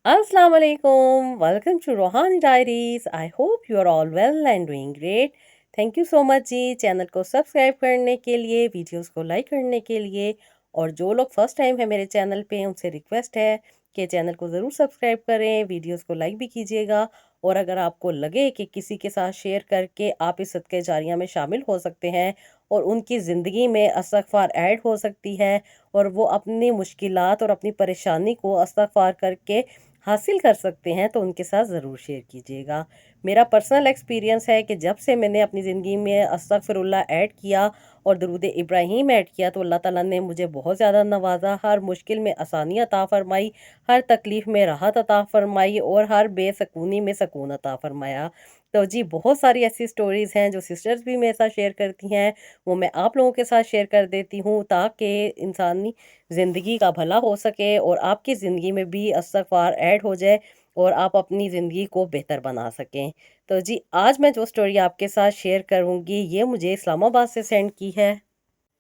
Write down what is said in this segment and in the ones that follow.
Assalamu alaikum. Welcome to Rohani Diaries. I hope you are all well and doing great. Thank you so much ji channel को subscribe करने के लिए, videos को like करने के लिए। और जो लोग फर्स्ट टाइम है मेरे चैनल पे उनसे रिक्वेस्ट है कि चैनल को ज़रूर सब्सक्राइब करें, वीडियोस को लाइक भी कीजिएगा। और अगर आपको लगे कि किसी के साथ शेयर करके आप इस सदक़े जारिया में शामिल हो सकते हैं और उनकी ज़िंदगी में इस्तग़फ़ार ऐड हो सकती है और वो अपनी मुश्किलात और अपनी परेशानी को इस्तग़फ़ार करके हासिल कर सकते हैं, तो उनके साथ ज़रूर शेयर कीजिएगा। मेरा पर्सनल एक्सपीरियंस है कि जब से मैंने अपनी ज़िंदगी में अस्तगफिरुल्लाह ऐड किया और दरूद इब्राहीम ऐड किया तो अल्लाह ताला ने मुझे बहुत ज़्यादा नवाज़ा, हर मुश्किल में आसानी अता फ़रमाई, हर तकलीफ़ में राहत अता फ़रमाई और हर बेसकूनी में सकून अता फ़रमाया। तो जी बहुत सारी ऐसी स्टोरीज़ हैं जो सिस्टर्स भी मेरे साथ शेयर करती हैं, वो मैं आप लोगों के साथ शेयर कर देती हूँ ताकि इंसानी ज़िंदगी का भला हो सके और आपकी ज़िंदगी में भी इस्तग़फ़ार ऐड हो जाए और आप अपनी ज़िंदगी को बेहतर बना सकें। तो जी आज मैं जो स्टोरी आपके साथ शेयर करूँगी ये मुझे इस्लामाबाद से सेंड की है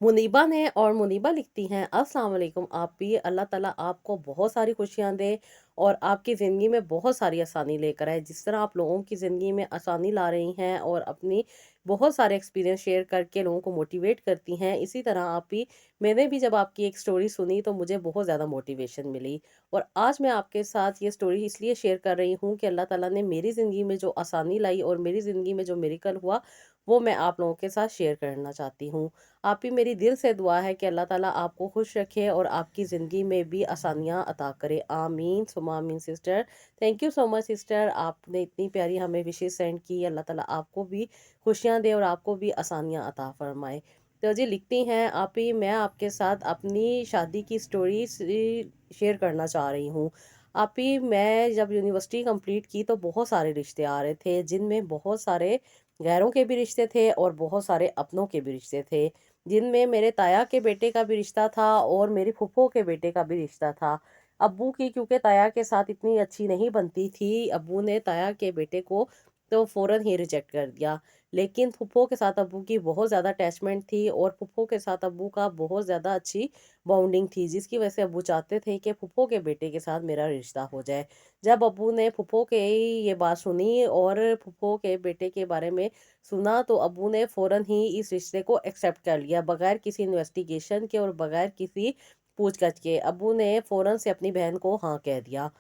मुनीबा ने। और मुनीबा लिखती हैं, अस्सलाम वालेकुम। आप भी अल्लाह ताला आपको बहुत सारी खुशियाँ दे और आपकी ज़िंदगी में बहुत सारी आसानी लेकर आए। जिस तरह आप लोगों की ज़िंदगी में आसानी ला रही हैं और अपनी बहुत सारे एक्सपीरियंस शेयर करके लोगों को मोटिवेट करती हैं, इसी तरह आप भी मैंने भी जब आपकी एक स्टोरी सुनी तो मुझे बहुत ज़्यादा मोटिवेशन मिली। और आज मैं आपके साथ ये स्टोरी इसलिए शेयर कर रही हूँ कि अल्लाह ताला ने मेरी ज़िंदगी में जो आसानी लाई और मेरी ज़िंदगी में जो मिरेकल हुआ वो मैं आप लोगों के साथ शेयर करना चाहती हूँ। आप ही मेरी दिल से दुआ है कि अल्लाह ताला आपको खुश रखे और आपकी ज़िंदगी में भी आसानियाँ अता करे। आमीन सुम्मा आमीन sister. Thank you so much sister, आपने इतनी प्यारी हमें विशेष सेंड की। अल्लाह ताला आपको भी खुशियाँ दे और आपको भी आसानियाँ अता फरमाए। तो जी लिखती हैं आप ही, मैं आपके साथ अपनी शादी की स्टोरी शेयर करना चाह रही हूँ। आप ही मैं जब यूनिवर्सिटी कंप्लीट की तो बहुत सारे रिश्ते आ रहे थे, जिनमें बहुत सारे गैरों के भी रिश्ते थे और बहुत सारे अपनों के भी रिश्ते थे, जिनमें मेरे ताया के बेटे का भी रिश्ता था और मेरी फूफो के बेटे का भी रिश्ता था। अब्बू की क्योंकि ताया के साथ इतनी अच्छी नहीं बनती थी, अब्बू ने ताया के बेटे को तो फ़ौरन ही रिजेक्ट कर दिया। लेकिन फूफो के साथ अब्बू की बहुत ज़्यादा अटैचमेंट थी और फूफो के साथ अब्बू का बहुत ज़्यादा अच्छी बॉन्डिंग थी, जिसकी वजह से अब्बू चाहते थे कि फूफो के बेटे के साथ मेरा रिश्ता हो जाए। जब अब्बू ने फूफो के ये बात सुनी और फूफो के बेटे के बारे में सुना तो अब्बू ने फ़ौरन ही इस रिश्ते को एक्सेप्ट कर लिया, बगैर किसी इन्वेस्टिगेशन के और बगैर किसी पूछ-गछ के। अब्बू ने फ़ौरन से अपनी बहन को हाँ कह दिया।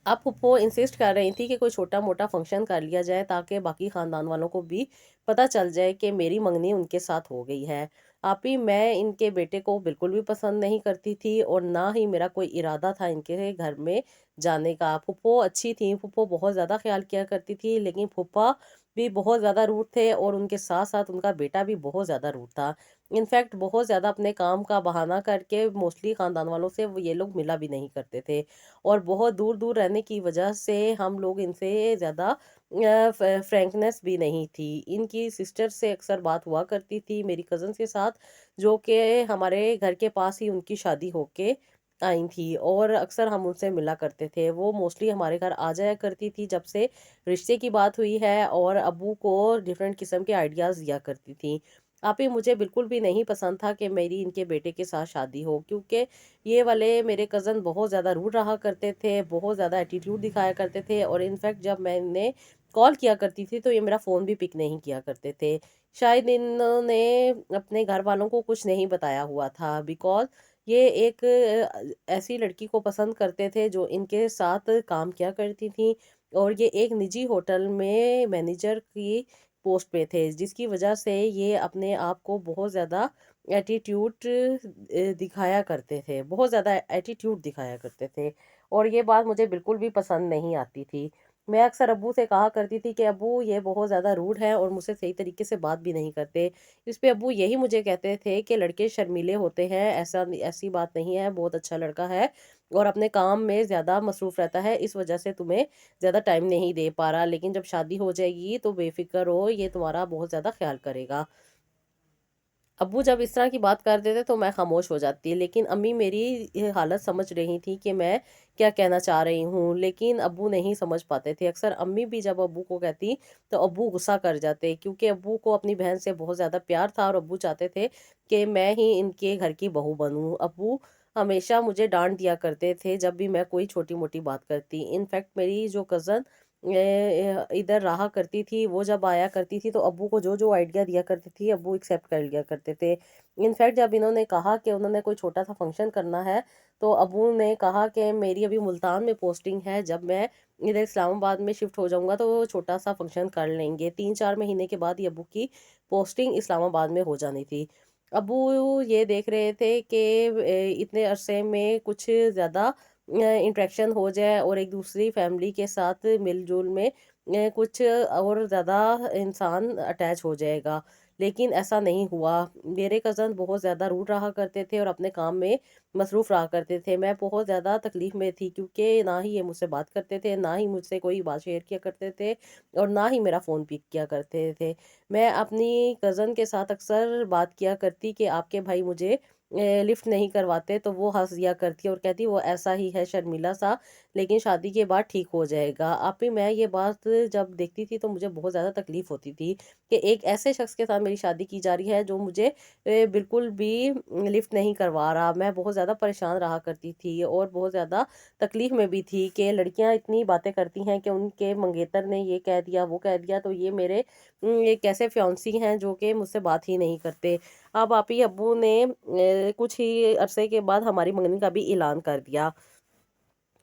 अब फूफो इंसिस्ट कर रही थी कि कोई छोटा-मोटा फंक्शन कर लिया जाए ताकि बाकी ख़ानदान वालों को भी पता चल जाए कि मेरी मंगनी उनके साथ हो गई है। आप ही मैं इनके बेटे को बिल्कुल भी पसंद नहीं करती थी और ना ही मेरा कोई इरादा था इनके घर में जाने का। फूफो अच्छी थी, फूफो बहुत ज़्यादा ख़्याल किया करती थी, लेकिन फूफा भी बहुत ज़्यादा रूड थे और उनके साथ-साथ उनका बेटा भी बहुत ज़्यादा रूड था। इनफैक्ट बहुत ज़्यादा अपने काम का बहाना करके मोस्टली ख़ानदान वालों से वो ये लोग मिला भी नहीं करते थे। और बहुत दूर-दूर रहने की वजह से हम लोग इनसे ज़्यादा फ्रैंकनेस भी नहीं थी। इनकी सिस्टर से अक्सर बात हुआ करती थी मेरी कज़न्स के साथ, जो कि हमारे घर के पास ही उनकी शादी होके आई थी और अक्सर हम उनसे मिला करते थे। वो मोस्टली हमारे घर आ जाया करती थी जब से रिश्ते की बात हुई है और अब्बू को डिफरेंट किस्म के आइडियाज़ दिया करती थी। आप ही मुझे बिल्कुल भी नहीं पसंद था कि मेरी इनके बेटे के साथ शादी हो, क्योंकि ये वाले मेरे कज़न बहुत ज़्यादा रूड रहा करते थे, बहुत ज़्यादा एटीट्यूड दिखाया करते थे और इनफैक्ट जब मैं इन्हें कॉल किया करती थी तो ये मेरा फ़ोन भी पिक नहीं किया करते थे। शायद इन्होंने अपने घर वालों को कुछ नहीं बताया हुआ था, बिकॉज़ ये एक ऐसी लड़की को पसंद करते थे जो इनके साथ काम किया करती थी और ये एक निजी होटल में मैनेजर की पोस्ट पे थे, जिसकी वजह से ये अपने आप को बहुत ज़्यादा एटीट्यूड दिखाया करते थे, बहुत ज़्यादा एटीट्यूड दिखाया करते थे और ये बात मुझे बिल्कुल भी पसंद नहीं आती थी। मैं अक्सर अब्बू से कहा करती थी कि अब्बू ये बहुत ज़्यादा रूड है और मुझसे सही तरीके से बात भी नहीं करते। इस पे अब्बू यही मुझे कहते थे कि लड़के शर्मीले होते हैं, ऐसी बात नहीं है, बहुत अच्छा लड़का है और अपने काम में ज़्यादा मसरूफ़ रहता है, इस वजह से तुम्हें ज़्यादा टाइम नहीं दे पा रहा, लेकिन जब शादी हो जाएगी तो बेफ़िक्र रहो, ये तुम्हारा बहुत ज़्यादा ख़्याल करेगा। अब्बू जब इस तरह की बात कर देते तो मैं खामोश हो जाती, लेकिन अम्मी मेरी ये हालत समझ रही थी कि मैं क्या कहना चाह रही हूँ, लेकिन अब्बू नहीं समझ पाते थे। अक्सर अम्मी भी जब अब्बू को कहती तो अब्बू गुस्सा कर जाते, क्योंकि अब्बू को अपनी बहन से बहुत ज़्यादा प्यार था और अब्बू चाहते थे कि मैं ही इनके घर की बहू बनूँ। अब्बू ہمیشہ مجھے ڈانٹ دیا کرتے تھے جب بھی میں کوئی چھوٹی موٹی بات کرتی۔ انفیکٹ میری جو کزن ادھر رہا کرتی تھی، وہ جب آیا کرتی تھی تو ابو کو جو جو آئیڈیا دیا کرتی تھی ابو ایکسیپٹ کر لیا کرتے تھے۔ انفیکٹ جب انہوں نے کہا کہ انہوں نے کوئی چھوٹا سا فنکشن کرنا ہے تو ابو نے کہا کہ میری ابھی ملتان میں پوسٹنگ ہے، جب میں ادھر اسلام آباد میں شفٹ ہو جاؤں گا تو چھوٹا سا فنکشن کر لیں گے۔ 3-4 مہینے کے بعد یہ ابو کی پوسٹنگ اسلام آباد میں ہو جانی تھی۔ ابو یہ دیکھ رہے تھے کہ اتنے عرصے میں کچھ زیادہ انٹریکشن ہو جائے اور ایک دوسری فیملی کے ساتھ مل جل میں کچھ اور زیادہ انسان اٹیچ ہو جائے گا، لیکن ایسا نہیں ہوا۔ میرے کزن بہت زیادہ روڈ رہا کرتے تھے اور اپنے کام میں مصروف رہا کرتے تھے۔ میں بہت زیادہ تکلیف میں تھی کیونکہ نہ ہی یہ مجھ سے بات کرتے تھے، نہ ہی مجھ سے کوئی بات شیئر کیا کرتے تھے اور نہ ہی میرا فون پک کیا کرتے تھے۔ میں اپنی کزن کے ساتھ اکثر بات کیا کرتی کہ آپ کے بھائی مجھے لفٹ نہیں کرواتے تو وہ ہنس دیا کرتی اور کہتی وہ ایسا ہی ہے شرمیلا سا، لیکن شادی کے بعد ٹھیک ہو جائے گا۔ آپ ہی میں یہ بات جب دیکھتی تھی تو مجھے بہت زیادہ تکلیف ہوتی تھی کہ ایک ایسے شخص کے ساتھ میری شادی کی جا رہی ہے جو مجھے بالکل بھی لفٹ نہیں کروا رہا۔ میں بہت زیادہ پریشان رہا کرتی تھی اور بہت زیادہ تکلیف میں بھی تھی کہ لڑکیاں اتنی باتیں کرتی ہیں کہ ان کے منگیتر نے یہ کہہ دیا وہ کہہ دیا تو یہ میرے ایک ایسے فیونسی ہیں جو کہ مجھ سے بات ہی نہیں کرتے۔ اب آپ ہی ابو نے کچھ ہی عرصے کے بعد ہماری منگنی کا بھی اعلان کر دیا۔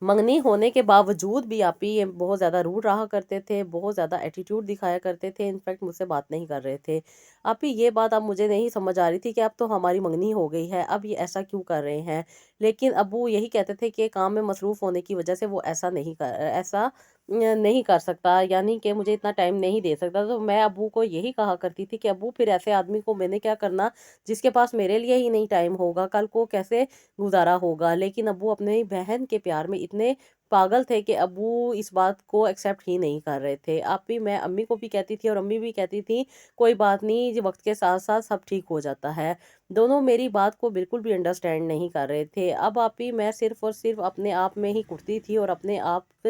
منگنی ہونے کے باوجود بھی آپ ہی یہ بہت زیادہ روڈ رہا کرتے تھے، بہت زیادہ ایٹیٹیوڈ دکھایا کرتے تھے، انفیکٹ مجھ سے بات نہیں کر رہے تھے۔ آپ ہی یہ بات اب مجھے نہیں سمجھ آ رہی تھی کہ اب تو ہماری منگنی ہو گئی ہے، اب یہ ایسا کیوں کر رہے ہیں؟ لیکن ابو یہی کہتے تھے کہ کام میں مصروف ہونے کی وجہ سے وہ ایسا نہیں کر سکتا، یعنی کہ مجھے اتنا ٹائم نہیں دے سکتا۔ تو میں ابو کو یہی کہا کرتی تھی کہ ابو پھر ایسے آدمی کو میں نے کیا کرنا جس کے پاس میرے لیے ہی نہیں ٹائم ہوگا، کل کو کیسے گزارا ہوگا؟ لیکن ابو اپنی بہن کے پیار میں اتنے پاگل تھے کہ ابو اس بات کو ایکسیپٹ ہی نہیں کر رہے تھے۔ اب بھی میں امی کو بھی کہتی تھی اور امی بھی کہتی تھی کوئی بات نہیں، یہ وقت کے ساتھ ساتھ سب ٹھیک ہو جاتا ہے۔ دونوں میری بات کو بالکل بھی انڈرسٹینڈ نہیں کر رہے تھے۔ اب آپ ہی میں صرف اور صرف اپنے آپ میں ہی کٹتی تھی اور اپنے آپ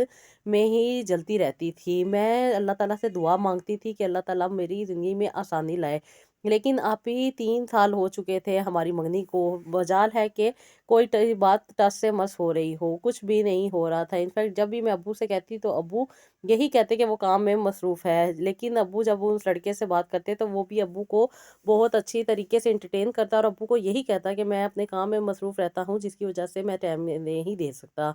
میں ہی جلتی رہتی تھی۔ میں اللہ تعالیٰ سے دعا مانگتی تھی کہ اللہ تعالیٰ میری زندگی میں آسانی لائے، لیکن آپ ہی 3 سال ہو چکے تھے ہماری منگنی کو، مجال ہے کہ کوئی بات ٹس سے مس ہو رہی ہو، کچھ بھی نہیں ہو رہا تھا۔ انفیکٹ جب بھی میں ابو سے کہتی تو ابو یہی کہتے کہ وہ کام میں مصروف ہے، لیکن ابو جب اس لڑکے سے بات کرتے تو وہ بھی ابو کو بہت اچھی طریقے سے انٹرٹین کرتا اور ابو کو یہی کہتا کہ میں اپنے کام میں مصروف رہتا ہوں جس کی وجہ سے میں ٹائم نہیں دے سکتا،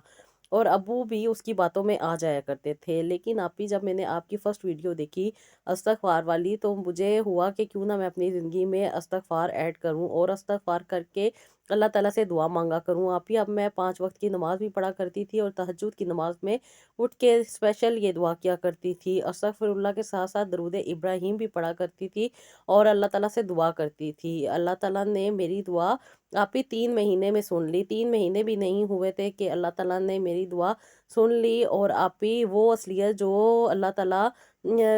اور ابو بھی اس کی باتوں میں آ جایا کرتے تھے۔ لیکن آپ بھی جب میں نے آپ کی فرسٹ ویڈیو دیکھی استغفار والی تو مجھے ہوا کہ کیوں نہ میں اپنی زندگی میں استغفار ایڈ کروں اور استغفار کر کے اللہ تعالیٰ سے دعا مانگا کروں۔ آپ ہی اب میں 5 وقت کی نماز بھی پڑھا کرتی تھی اور تہجد کی نماز میں اٹھ کے اسپیشل یہ دعا کیا کرتی تھی، استغفر اللہ کے ساتھ ساتھ درود ابراہیم بھی پڑھا کرتی تھی اور اللہ تعالیٰ سے دعا کرتی تھی۔ اللہ تعالیٰ نے میری دعا آپ ہی 3 مہینے میں سن لی، 3 مہینے بھی نہیں ہوئے تھے کہ اللہ تعالیٰ نے میری دعا سن لی، اور آپ ہی وہ اصلیت جو اللہ تعالیٰ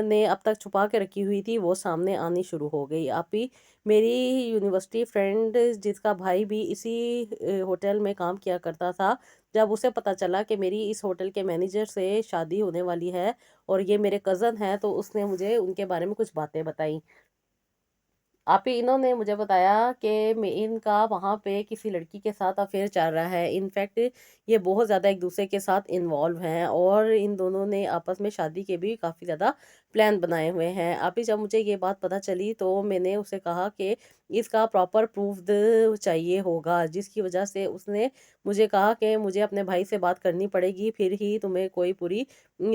نے اب تک چھپا کے رکھی ہوئی تھی وہ سامنے آنی شروع ہو گئی۔ آپ ہی میری یونیورسٹی فرینڈ جس کا بھائی بھی اسی ہوٹل میں کام کیا کرتا تھا، جب اسے پتہ چلا کہ میری اس ہوٹل کے مینیجر سے شادی ہونے والی ہے اور یہ میرے کزن ہیں، تو اس نے مجھے ان کے بارے میں کچھ باتیں بتائیں۔ آپ ہی انہوں نے مجھے بتایا کہ ان کا وہاں پہ کسی لڑکی کے ساتھ افیئر چل رہا ہے، انفیکٹ یہ بہت زیادہ ایک دوسرے کے ساتھ انوالو ہیں اور ان دونوں نے آپس میں شادی کے بھی کافی زیادہ پلان بنائے ہوئے ہیں۔ آپ ہی جب مجھے یہ بات پتہ چلی تو میں نے اسے کہا کہ اس کا پراپر پروف چاہیے ہوگا، جس کی وجہ سے اس نے مجھے کہا کہ مجھے اپنے بھائی سے بات کرنی پڑے گی، پھر ہی تمہیں کوئی پوری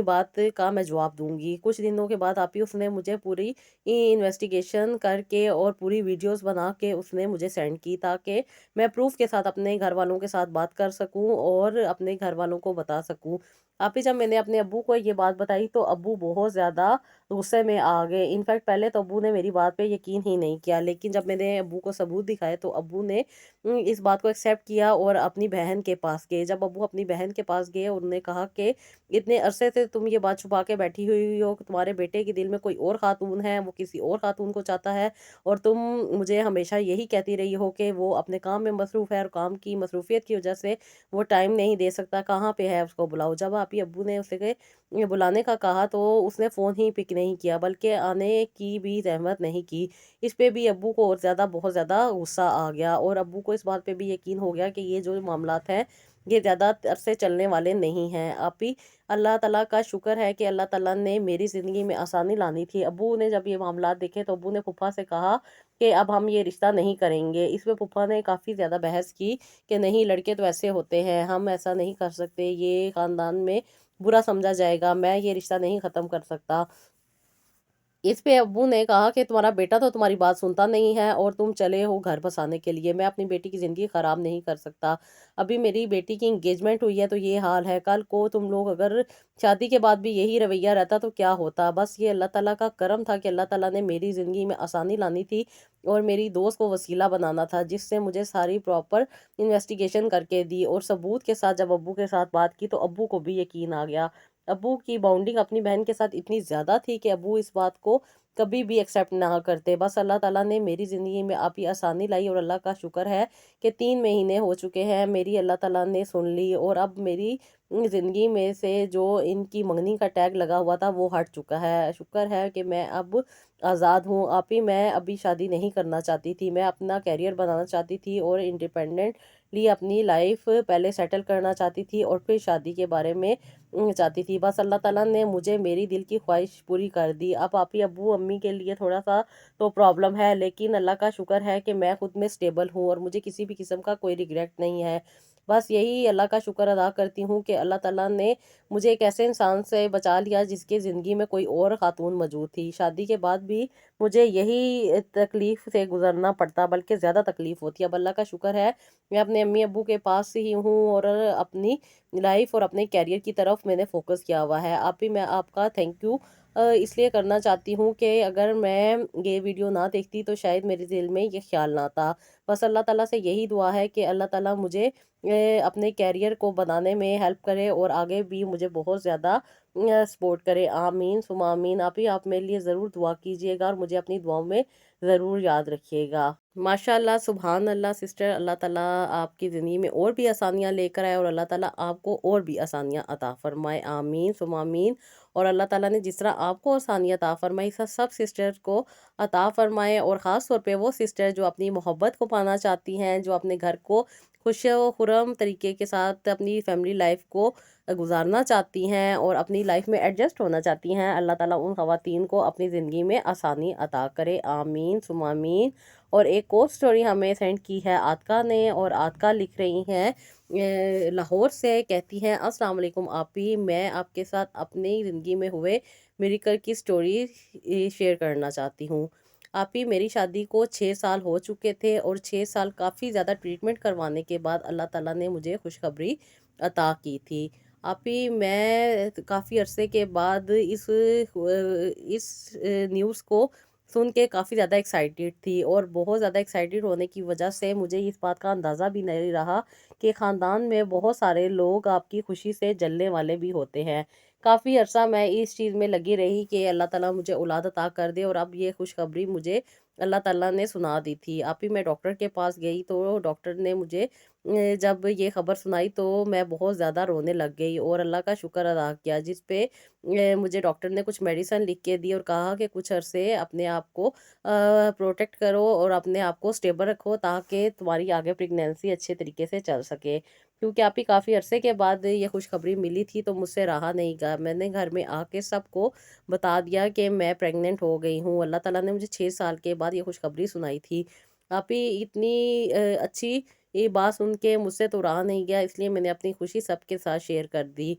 بات کا میں جواب دوں گی۔ کچھ دنوں کے بعد آپ ہی اس نے مجھے پوری انویسٹیگیشن کر کے اور پوری ویڈیوز بنا کے اس نے مجھے سینڈ کی تاکہ میں پروف کے ساتھ اپنے گھر والوں کے ساتھ بات کر سکوں اور اپنے گھر والوں کو بتا سکوں۔ آپ ہی جب میں نے اپنے ابو کو یہ بات بتائی تو ابو بہت زیادہ غصے میں آ گئے۔ انفیکٹ پہلے تو ابو نے میری بات پہ یقین ہی نہیں کیا، لیکن جب میں نے ابو کو ثبوت دکھائے تو ابو نے اس بات کو ایکسیپٹ کیا اور اپنی بہن کے پاس گئے۔ جب ابو اپنی بہن کے پاس گئے اور انہوں نے کہا کہ اتنے عرصے سے تم یہ بات چھپا کے بیٹھی ہوئی ہو کہ تمہارے بیٹے کے دل میں کوئی اور خاتون ہے، وہ کسی اور خاتون کو چاہتا ہے، اور تم مجھے ہمیشہ یہی کہتی رہی ہو کہ وہ اپنے کام میں مصروف ہے اور کام کی مصروفیت کی وجہ سے وہ ٹائم نہیں دے سکتا، کہاں پہ ہے اس کو بلاؤ۔ جب آپ آپ ही ابو نے उसे बुलाने का कहा तो उसने फ़ोन ही पिक नहीं किया, बल्कि आने की भी ज़हमत नहीं की। इस पे भी अब्बू को और ज़्यादा बहुत ज़्यादा गुस्सा आ गया, और अब्बू को इस बात पे भी यकीन हो गया कि ये जो मामलात हैं ये ज़्यादा अरसे चलने वाले नहीं हैं। आप ही अल्लाह ताला का शुक्र है कि अल्लाह ताला ने मेरी ज़िंदगी में आसानी लानी थी। अब्बू ने जब ये मामलात देखे तो अब्बू ने फूफा से कहा कि अब हम ये रिश्ता नहीं करेंगे। इस पे फूफा ने काफ़ी ज़्यादा बहस की कि नहीं, लड़के तो ऐसे होते हैं, हम ऐसा नहीं कर सकते, ये ख़ानदान में बुरा समझा जाएगा, मैं ये रिश्ता नहीं ख़त्म कर सकता। इस पे अब्बू ने कहा कि तुम्हारा बेटा तो तुम्हारी बात सुनता नहीं है, और तुम चले हो घर बसाने के लिए, मैं अपनी बेटी की ज़िंदगी ख़राब नहीं कर सकता। अभी मेरी बेटी की इंगेजमेंट हुई है तो ये हाल है, कल को तुम लोग अगर शादी के बाद भी यही रवैया रहता तो क्या होता। बस ये अल्लाह ताला का करम था कि अल्लाह ताला ने मेरी ज़िंदगी में आसानी लानी थी, और मेरी दोस्त को वसीला बनाना था, जिससे मुझे सारी प्रॉपर इन्वेस्टिगेशन करके दी, और सबूत के साथ जब अब्बू के साथ बात की तो अब्बू को भी यकीन आ गया। अब्बू की बॉन्डिंग अपनी बहन के साथ इतनी ज़्यादा थी कि अब्बू इस बात को कभी भी एक्सेप्ट ना करते। बस अल्लाह ताला ने मेरी ज़िंदगी में आप ही आसानी लाई, और अल्लाह का शुक्र है कि 3 महीने हो चुके हैं, मेरी अल्लाह ताला ने सुन ली, और अब मेरी ज़िंदगी में से जो इनकी मंगनी का टैग लगा हुआ था वो हट चुका है। शुक्र है कि मैं अब आज़ाद हूँ। आप ही मैं अभी शादी नहीं करना चाहती थी, मैं अपना करियर बनाना चाहती थी, और इंडिपेंडेंटली अपनी लाइफ पहले सेटल करना चाहती थी, और फिर शादी के बारे में चाहती थी। बस अल्लाह ताला ने मुझे मेरी दिल की ख्वाहिश पूरी कर दी। अब आप ही अब्बू अम्मी के लिए थोड़ा सा तो प्रॉब्लम है, लेकिन अल्लाह का शुक्र है कि मैं खुद में स्टेबल हूँ, और मुझे किसी भी किस्म का कोई रिग्रेट नहीं है। बस यही अल्लाह का शुक्र अदा करती हूँ कि अल्लाह ताला ने मुझे एक ऐसे इंसान से बचा लिया जिसकी ज़िंदगी में कोई और ख़ातून मौजूद थी। शादी के बाद भी मुझे यही तकलीफ़ से गुज़रना पड़ता, बल्कि ज़्यादा तकलीफ़ होती है। अब अल्लाह का शुक्र है मैं अपने अम्मी अब्बू के पास ही हूँ, और अपनी लाइफ और अपने करियर की तरफ मैंने फोकस किया हुआ है। आप भी मैं आपका थैंक यू इसलिए करना चाहती हूँ कि अगर मैं ये वीडियो ना देखती तो शायद मेरे दिल में ये ख्याल ना आता। बस अल्लाह ताला से यही दुआ है कि अल्लाह ताला मुझे अपने करियर को बनाने में हेल्प करे, और आगे भी मुझे बहुत ज़्यादा सपोर्ट करे। आमीन सुमा आमीन। आप मेरे लिए ज़रूर दुआ कीजिएगा, और मुझे अपनी दुआओं में ज़रूर याद रखिएगा। माशाअल्लाह, सुभान अल्लाह सिस्टर, अल्लाह ताला आपकी ज़िंदगी में और भी आसानियाँ लेकर आए, और अल्लाह ताला आपको और भी आसानियाँ अता फरमाए। आमीन सुमा आमीन। और अल्लाह ताला ने जिस तरह आपको आसानियाँ अता फरमाई, सब सिस्टर्स को अता फरमाए, और ख़ास तौर पे वो सिस्टर जो अपनी मोहब्बत को पाना चाहती हैं, जो अपने घर को खुश व खुरम तरीके के साथ अपनी फैमिली लाइफ को गुजारना चाहती हैं, और अपनी लाइफ में एडजस्ट होना चाहती हैं। अल्लाह ताला उन ख़वातीन को अपनी ज़िंदगी में आसानी अता करे। आमीन सुमा आमीन। और एक और स्टोरी हमें सेंड की है आतका ने, और आतका लिख रही हैं लाहौर से। कहती हैं अस्सलाम वालेकुम आपी, मैं आपके साथ अपनी ज़िंदगी में हुए मिरेकल की स्टोरी शेयर करना चाहती हूँ। आपी, मेरी शादी को 6 साल हो चुके थे, और 6 साल काफ़ी ज़्यादा ट्रीटमेंट करवाने के बाद अल्लाह ताला ने मुझे खुशखबरी अता की थी। आपी, मैं काफ़ी अरसे के बाद इस न्यूज़ को सुन के काफ़ी ज़्यादा एक्साइटेड थी, और बहुत ज़्यादा एक्साइटेड होने की वजह से मुझे इस बात का अंदाज़ा भी नहीं रहा कि ख़ानदान में बहुत सारे लोग आपकी खुशी से जलने वाले भी होते हैं। काफ़ी अरसा मैं इस चीज़ में लगी रही कि अल्लाह ताला मुझे औलाद अता कर दे, और अब ये खुशखबरी मुझे अल्लाह ताला ने सुना दी थी। आप ही मैं डॉक्टर के पास गई तो डॉक्टर ने मुझे जब ये ख़बर सुनाई तो मैं बहुत ज़्यादा रोने लग गई, और अल्लाह का शुक्र अदा किया, जिस पे मुझे डॉक्टर ने कुछ मेडिसिन लिख के दी, और कहा कि कुछ अरसे अपने आप को प्रोटेक्ट करो, और अपने आप को स्टेबल रखो, ताकि तुम्हारी आगे प्रेगनेंसी अच्छे तरीके से चल सके। क्योंकि आप ही काफ़ी अरसे के बाद ये खुशखबरी मिली थी तो मुझसे रहा नहीं गया। मैंने घर में आके सबको बता दिया कि मैं प्रेग्नेंट हो गई हूँ। अल्लाह ताला ने मुझे 6 साल के बाद ये खुशखबरी सुनाई थी। आप ही इतनी अच्छी ये बात सुन के मुझसे तो रहा नहीं गया, इसलिए मैंने अपनी खुशी सबके साथ शेयर कर दी।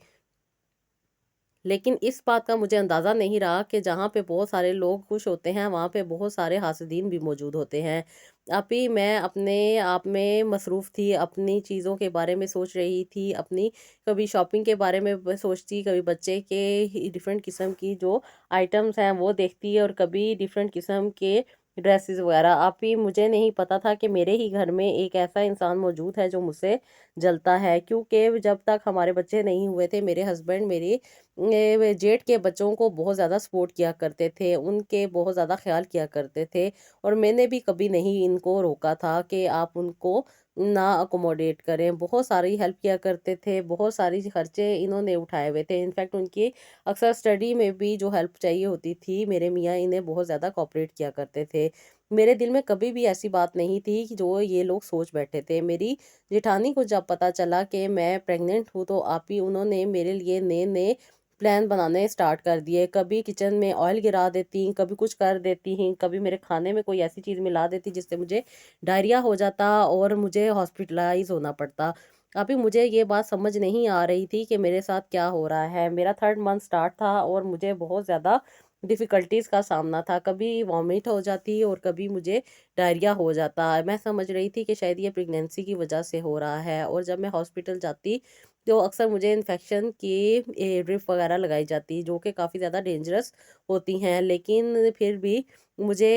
लेकिन इस बात का मुझे अंदाज़ा नहीं रहा कि जहाँ पे बहुत सारे लोग खुश होते हैं, वहाँ पे बहुत सारे हासदीन भी मौजूद होते हैं। अभी मैं अपने आप में मसरूफ़ थी, अपनी चीज़ों के बारे में सोच रही थी, अपनी कभी शॉपिंग के बारे में सोचती, कभी बच्चे के डिफ़रेंट किस्म की जो आइटम्स हैं वो देखती, और कभी डिफ़रेंट किस्म के ड्रेसेस वगैरह। आप ही मुझे नहीं पता था कि मेरे ही घर में एक ऐसा इंसान मौजूद है जो मुझसे जलता है, क्योंकि जब तक हमारे बच्चे नहीं हुए थे मेरे हस्बैंड मेरे जेठ के बच्चों को बहुत ज़्यादा सपोर्ट किया करते थे, उनके बहुत ज़्यादा ख्याल किया करते थे। और मैंने भी कभी नहीं इनको रोका था कि आप उनको ना अकोमोडेट करें, बहुत सारी हेल्प किया करते थे, बहुत सारी खर्चे इन्होंने उठाए हुए थे। इनफैक्ट उनकी अक्सर स्टडी में भी जो हेल्प चाहिए होती थी, मेरे मियाँ इन्हें बहुत ज़्यादा कोऑपरेट किया करते थे। मेरे दिल में कभी भी ऐसी बात नहीं थी कि जो ये लोग सोच बैठे थे। मेरी जेठानी को जब पता चला कि मैं प्रेग्नेंट हूँ, तो आप ही उन्होंने मेरे लिए नए नए प्लान बनाने स्टार्ट कर दिए। कभी किचन में ऑयल गिरा देती, कभी कुछ कर देती हैं, कभी मेरे खाने में कोई ऐसी चीज़ मिला देती जिससे मुझे डायरिया हो जाता और मुझे हॉस्पिटलाइज होना पड़ता। अभी मुझे ये बात समझ नहीं आ रही थी कि मेरे साथ क्या हो रहा है। मेरा 3rd मंथ स्टार्ट था और मुझे बहुत ज़्यादा डिफ़िकल्टीज़ का सामना था। कभी वॉमिट हो जाती और कभी मुझे डायरिया हो जाता। मैं समझ रही थी कि शायद ये प्रेगनेंसी की वजह से हो रहा है, और जब मैं हॉस्पिटल जाती तो अक्सर मुझे इन्फेक्शन की ड्रिप वगैरह लगाई जाती, जो कि काफ़ी ज़्यादा डेंजरस होती हैं, लेकिन फिर भी मुझे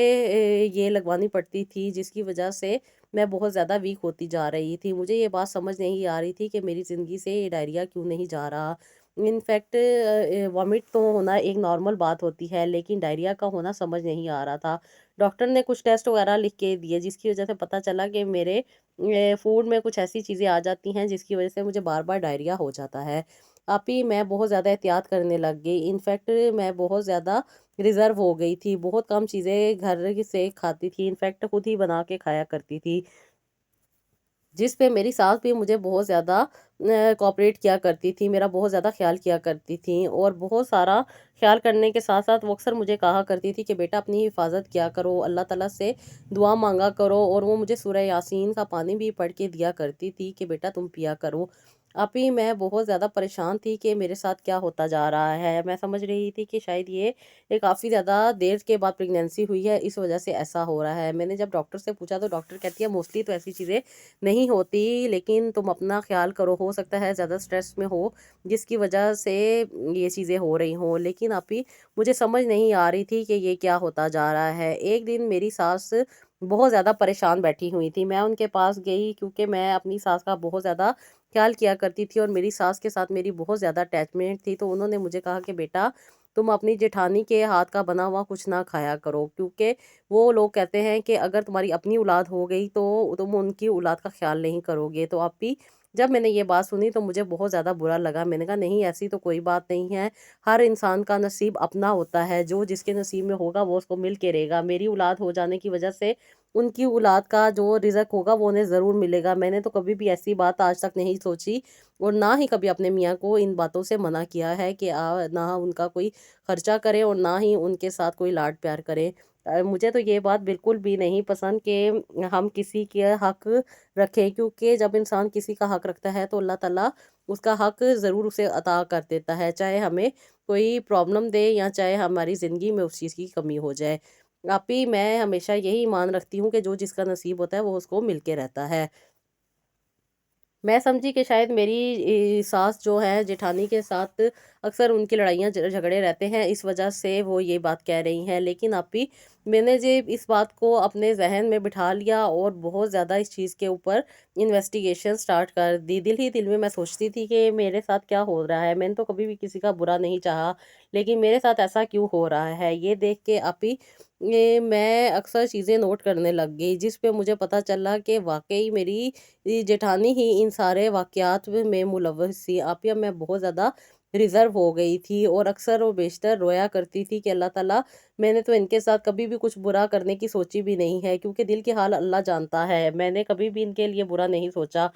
ये लगवानी पड़ती थी, जिसकी वजह से मैं बहुत ज़्यादा वीक होती जा रही थी। मुझे ये बात समझ नहीं आ रही थी कि मेरी ज़िंदगी से ये डायरिया क्यों नहीं जा रहा। इनफैक्ट वॉमिट तो होना एक नॉर्मल बात होती है, लेकिन डायरिया का होना समझ नहीं आ रहा था। डॉक्टर ने कुछ टेस्ट वगैरह लिख के दिए, जिसकी वजह से पता चला कि मेरे फूड में कुछ ऐसी चीज़ें आ जाती हैं जिसकी वजह से मुझे बार-बार डायरिया हो जाता है। आप ही मैं बहुत ज़्यादा एहतियात करने लग गई। इनफैक्ट मैं बहुत ज़्यादा रिज़र्व हो गई थी। बहुत कम चीज़ें घर से खाती थी। इनफैक्ट खुद ही बना के खाया करती थी। जिस पे मेरी सास भी मुझे बहुत ज़्यादा कोऑपरेट किया करती थी, मेरा बहुत ज़्यादा ख़्याल किया करती थी, और बहुत सारा ख़्याल करने के साथ-साथ वो अक्सर मुझे कहा करती थी कि बेटा अपनी हिफ़ाज़त किया करो, अल्लाह ताला से दुआ माँगा करो, और वो मुझे सूरह यासीन का पानी भी पढ़ के दिया करती थी कि बेटा तुम पिया करो। अभी मैं बहुत ज़्यादा परेशान थी कि मेरे साथ क्या होता जा रहा है। मैं समझ रही थी कि शायद ये काफ़ी ज़्यादा देर के बाद प्रेगनेंसी हुई है, इस वज़ह से ऐसा हो रहा है। मैंने जब डॉक्टर से पूछा तो डॉक्टर कहती है मोस्टली तो ऐसी चीज़ें नहीं होती, लेकिन तुम अपना ख्याल करो, हो सकता है ज़्यादा स्ट्रेस में हो जिसकी वजह से ये चीज़ें हो रही हों। लेकिन अभी मुझे समझ नहीं आ रही थी कि ये क्या होता जा रहा है। एक दिन मेरी सास बहुत ज़्यादा परेशान बैठी हुई थी, मैं उनके पास गई, क्योंकि मैं अपनी सास का बहुत ज़्यादा ख्याल किया करती थी और मेरी सास के साथ मेरी बहुत ज़्यादा अटैचमेंट थी। तो उन्होंने मुझे कहा कि बेटा तुम अपनी जेठानी के हाथ का बना हुआ कुछ ना खाया करो, क्योंकि वो लोग कहते हैं कि अगर तुम्हारी अपनी औलाद हो गई तो तुम उनकी औलाद का ख्याल नहीं करोगे। तो आप भी जब मैंने ये बात सुनी तो मुझे बहुत ज़्यादा बुरा लगा। मैंने कहा नहीं, ऐसी तो कोई बात नहीं है, हर इंसान का नसीब अपना होता है, जो जिसके नसीब में होगा वो उसको मिल के रहेगा। मेरी औलाद हो जाने की वजह से उनकी औलाद का जो रिज़्क होगा वो उन्हें ज़रूर मिलेगा। मैंने तो कभी भी ऐसी बात आज तक नहीं सोची, और ना ही कभी अपने मियाँ को इन बातों से मना किया है कि ना उनका कोई खर्चा करें और ना ही उनके साथ कोई लाड प्यार करें। मुझे तो ये बात बिल्कुल भी नहीं पसंद कि हम किसी के हक रखें, क्योंकि जब इंसान किसी का हक रखता है तो अल्लाह ताला उसका हक ज़रूर उसे अता कर देता है, चाहे हमें कोई प्रॉब्लम दे या चाहे हमारी ज़िंदगी में उस चीज़ की कमी हो जाए। आप ही मैं हमेशा यही मान रखती हूँ कि जो जिसका नसीब होता है वो उसको मिल के रहता है। मैं समझी कि शायद मेरी सास जो है जेठानी के साथ अक्सर उनकी लड़ाइयाँ झगड़े रहते हैं, इस वजह से वो ये बात कह रही हैं। लेकिन अभी मैंने जे इस बात को अपने जहन में बिठा लिया और बहुत ज़्यादा इस चीज़ के ऊपर इन्वेस्टिगेशन स्टार्ट कर दी। दिल ही दिल में मैं सोचती थी कि मेरे साथ क्या हो रहा है, मैंने तो कभी भी किसी का बुरा नहीं चाहा, लेकिन मेरे साथ ऐसा क्यों हो रहा है। ये देख के अभी ये मैं अक्सर चीज़ें नोट करने लग गई, जिस पे मुझे पता चला कि वाकई मेरी जेठानी ही इन सारे वाक़यात में मुलव्वस थी। आप या मैं बहुत ज़्यादा रिज़र्व हो गई थी और अक्सर और बेशतर रोया करती थी कि अल्लाह ताला, मैंने तो इनके साथ कभी भी कुछ बुरा करने की सोची भी नहीं है, क्योंकि दिल के हाल अल्लाह जानता है। मैंने कभी भी इनके लिए बुरा नहीं सोचा।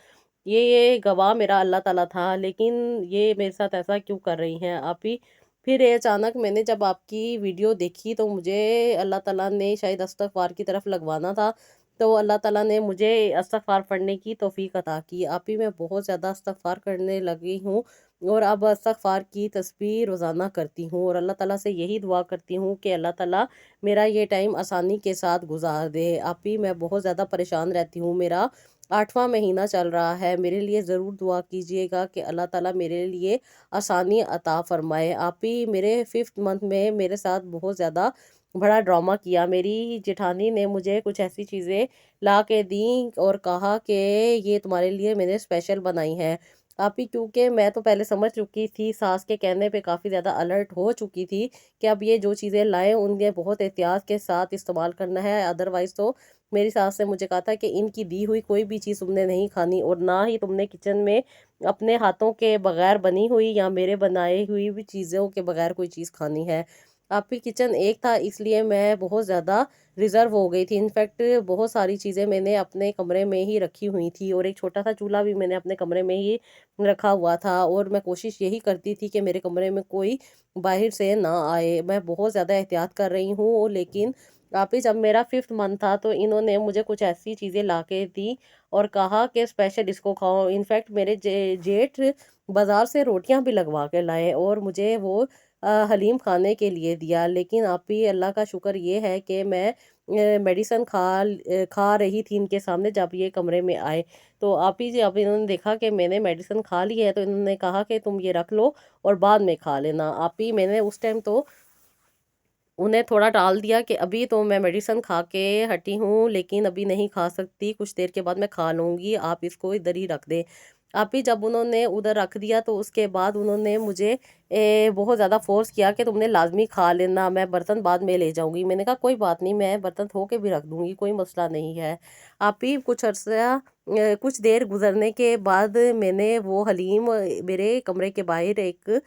ये गवाह मेरा अल्लाह ताला था, लेकिन ये मेरे साथ ऐसा क्यों कर रही हैं आप ही। फिर ये अचानक मैंने जब आपकी वीडियो देखी तो मुझे अल्लाह ताला ने शायद इस्तग़फ़ार की तरफ लगवाना था, तो अल्लाह ताला ने मुझे इस्तग़फ़ार पढ़ने की तौफ़ीक अता की। आप ही मैं बहुत ज़्यादा इस्तग़फ़ार करने लगी हूँ और अब इस्तग़फ़ार की तस्बीह रोज़ाना करती हूँ और अल्लाह ताला से यही दुआ करती हूँ कि अल्लाह ताला मेरा ये टाइम आसानी के साथ गुज़ार दे। आप ही मैं बहुत ज़्यादा परेशान रहती हूँ, मेरा 8वाँ महीना चल रहा है। मेरे लिए ज़रूर दुआ कीजिएगा कि अल्लाह ताला मेरे लिए आसानी अता फ़रमाए। आप ही मेरे 5th मंथ में मेरे साथ बहुत ज़्यादा बड़ा ड्रामा किया। मेरी जेठानी ने मुझे कुछ ऐसी चीज़ें ला के दी और कहा कि ये तुम्हारे लिए मैंने स्पेशल बनाई है आप ही, क्योंकि मैं तो पहले समझ चुकी थी, सास के कहने पे काफ़ी ज़्यादा अलर्ट हो चुकी थी कि अब ये जो चीज़ें लाएं उनके बहुत एहतियात के साथ इस्तेमाल करना है। अदरवाइज़ तो मेरी सास ने मुझे कहा था कि इनकी दी हुई कोई भी चीज़ तुमने नहीं खानी, और ना ही तुमने किचन में अपने हाथों के बगैर बनी हुई या मेरे बनाई हुई भी चीज़ों के बगैर कोई चीज़ खानी है। आपकी किचन एक था, इसलिए मैं बहुत ज़्यादा रिज़र्व हो गई थी। इनफैक्ट बहुत सारी चीज़ें मैंने अपने कमरे में ही रखी हुई थी, और एक छोटा सा चूल्हा भी मैंने अपने कमरे में ही रखा हुआ था, और मैं कोशिश यही करती थी कि मेरे कमरे में कोई बाहर से ना आए। मैं बहुत ज़्यादा एहतियात कर रही हूँ, लेकिन आप ही जब मेरा 5th मंथ था तो इन्होंने मुझे कुछ ऐसी चीज़ें ला के दी और कहा कि स्पेशल इसको खाओ। इनफैक्ट मेरे जेठ बाज़ार से रोटियां भी लगवा के लाए और मुझे वो हलीम खाने के लिए दिया। लेकिन आप ही अल्लाह का शुक्र ये है कि मैं मेडिसिन खा रही थी इनके सामने जब ये कमरे में आए। तो आप ही जब इन्होंने देखा कि मैंने मेडिसिन खा ली है तो इन्होंने कहा कि तुम ये रख लो और बाद में खा लेना। आप ही मैंने उस टाइम तो उन्हें थोड़ा टाल दिया कि अभी तो मैं मेडिसिन खा के हटी हूँ, लेकिन अभी नहीं खा सकती, कुछ देर के बाद मैं खा लूँगी, आप इसको इधर ही रख दें। आप ही जब उन्होंने उधर रख दिया तो उसके बाद उन्होंने मुझे बहुत ज़्यादा फोर्स किया कि तुमने लाजमी खा लेना, मैं बर्तन बाद में ले जाऊँगी। मैंने कहा कोई बात नहीं, मैं बर्तन धो के भी रख दूँगी, कोई मसला नहीं है। आप ही कुछ देर गुजरने के बाद मैंने वो हलीम मेरे कमरे के बाहर एक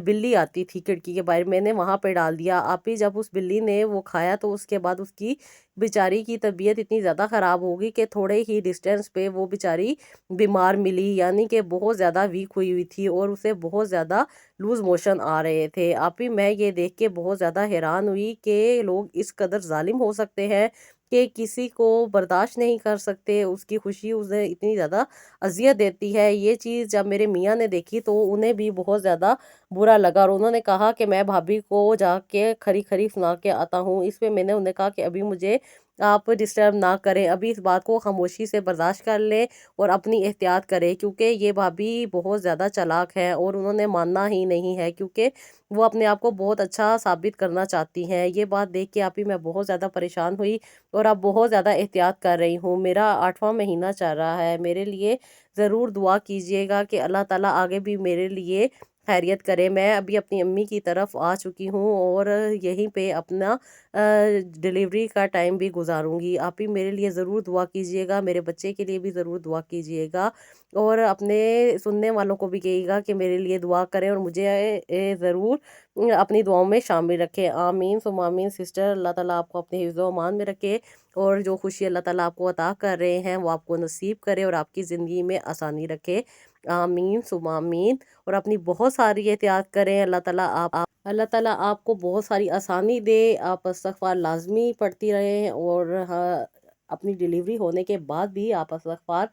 बिल्ली आती थी खिड़की के बाहर, मैंने वहाँ पे डाल दिया। आप ही जब उस बिल्ली ने वो खाया तो उसके बाद उसकी बेचारी की तबीयत इतनी ज़्यादा ख़राब हो गई कि थोड़े ही डिस्टेंस पे वो बेचारी बीमार मिली, यानी कि बहुत ज़्यादा वीक हुई हुई थी और उसे बहुत ज़्यादा लूज़ मोशन आ रहे थे। आप ही मैं ये देख के बहुत ज़्यादा हैरान हुई कि लोग इस कदर जालिम हो सकते हैं कि किसी को बर्दाश्त नहीं कर सकते, उसकी खुशी उसे इतनी ज़्यादा अज़ियत देती है। ये चीज़ जब मेरे मियाँ ने देखी तो उन्हें भी बहुत ज़्यादा बुरा लगा और उन्होंने कहा कि मैं भाभी को जाके खरी खरी सुना के आता हूँ। इस पे मैंने उन्हें कहा कि अभी मुझे आप डिस्टर्ब ना करें, अभी इस बात को खामोशी से बर्दाश्त कर लें और अपनी एहतियात करें, क्योंकि ये भाभी बहुत ज़्यादा चालाक है और उन्होंने मानना ही नहीं है, क्योंकि वो अपने आप को बहुत अच्छा साबित करना चाहती हैं। ये बात देख के आप ही मैं बहुत ज़्यादा परेशान हुई और अब बहुत ज़्यादा एहतियात कर रही हूँ। मेरा 8वां महीना चल रहा है, मेरे लिए ज़रूर दुआ कीजिएगा कि अल्लाह ताला आगे भी मेरे लिए खैरियत करे। मैं अभी अपनी अम्मी की तरफ आ चुकी हूँ और यहीं पे अपना डिलीवरी का टाइम भी गुजारूंगी। आप ही मेरे लिए ज़रूर दुआ कीजिएगा, मेरे बच्चे के लिए भी ज़रूर दुआ कीजिएगा और अपने सुनने वालों को भी कहिएगा कि मेरे लिए दुआ करें और मुझे ज़रूर अपनी दुआओं में शामिल रखें। आमीन सुम आमीन। सिस्टर, अल्लाह ताला आपको अपने हिफ्ज़ व अमान में रखे और जो खुशी अल्लाह ताला आपको अता कर रहे हैं वो आपको नसीब करे और आपकी ज़िंदगी में आसानी रखे। आमीन सुम आमीन। और अपनी बहुत सारी एहतियात करें। अल्लाह ताला आपको बहुत सारी आसानी दे। आप इस्तग़फ़ार लाज़मी पढ़ती रहें और हाँ, अपनी डिलीवरी होने के बाद भी आप इस्तग़फ़ार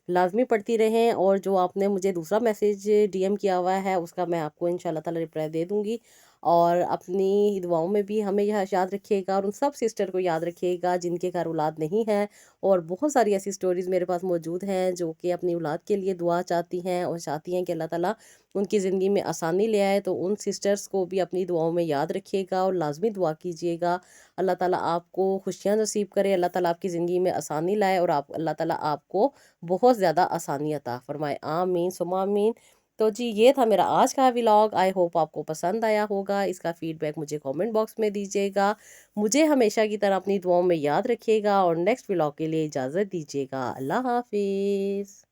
लाज़मी पढ़ती रहें। और जो आपने मुझे दूसरा मैसेज डीएम किया हुआ है उसका मैं आपको इंशाल्लाह ताला रिप्लाई दे दूँगी। और अपनी दुआओं में भी हमें यह याद रखिएगा और उन सब सिस्टर को याद रखिएगा जिनके घर औलाद नहीं है। और बहुत सारी ऐसी स्टोरीज़ मेरे पास मौजूद हैं जो कि अपनी औलाद के लिए दुआ चाहती हैं और चाहती हैं कि अल्लाह ताला उनकी ज़िंदगी में आसानी ले आए। तो उन सिस्टर्स को भी अपनी दुआओं में याद रखिएगा और लाज़मी दुआ कीजिएगा। अल्लाह ताला आपको खुशियाँ नसीब करे, अल्लाह ताला आपकी ज़िंदगी में आसानी लाए और आप अल्लाह ताला आपको बहुत ज़्यादा आसानी अता फ़रमाए। आमीन सुम्मा आमीन। तो जी ये था मेरा आज का व्लॉग। आई होप आपको पसंद आया होगा। इसका फ़ीडबैक मुझे कमेंट बॉक्स में दीजिएगा। मुझे हमेशा की तरह अपनी दुआओं में याद रखिएगा और नेक्स्ट व्लॉग के लिए इजाज़त दीजिएगा। अल्लाह हाफ़िज़।